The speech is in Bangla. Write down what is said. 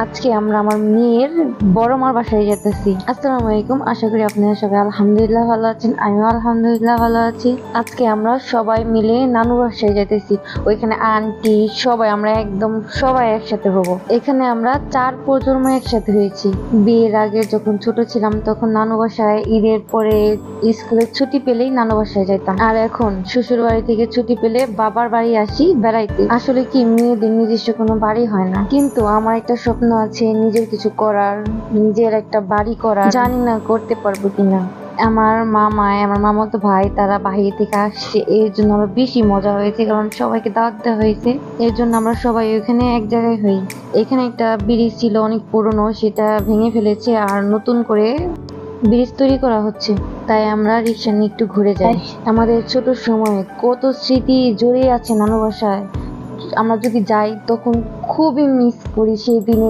আজকে আমরা আমার মেয়ের বড় মার বাসায় যেতেছি। আসসালামু আলাইকুম, আশা করি আপনারা সবাই আলহামদুলিল্লাহ ভালো আছেন। আমিও আলহামদুলিল্লাহ ভালো আছি। আজকে আমরা সবাই মিলে নানু বাসায় যেতেছি। ওইখানে আন্টি সবাই, আমরা একদম সবাই একসাথে হব। এখানে আমরা 4 প্রজন্ম একসাথে হয়েছি। বিয়ের আগে যখন ছোট ছিলাম তখন নানু বাসায় ঈদের পরে স্কুলের ছুটি পেলেই নানু বাসায় যেতাম, আর এখন শ্বশুর বাড়ি থেকে ছুটি পেলে বাবার বাড়ি আসি বেড়াইতে। আসলে কি, মেয়েদের নিজস্ব কোনো বাড়ি হয় না, কিন্তু আমার একটা স্বপ্ন আছে নিজের কিছু করার, নিজের একটা বাড়ি করার। জানি না করতে পারবো কিনা। আমার মামাতো ভাই তারা বাহির থেকে আসছে, এর জন্য আরো বেশি মজা হয়েছে, কারণ সবাইকে দাওয়াত দেওয়া হয়েছে। এর জন্য আমরা সবাই ওইখানে এক জায়গায় হই। এখানে একটা ব্রিজ ছিল অনেক পুরনো, সেটা ভেঙে ফেলেছে আর নতুন করে ব্রিজ তৈরি করা হচ্ছে, তাই আমরা রিক্সা নিয়ে একটু ঘুরে যাই। আমাদের ছোট সময়ে কত স্মৃতি জড়িয়ে আছে নানু বাসায়। আমরা যদি যাই তখন খুবই মিস করি সেই দিনের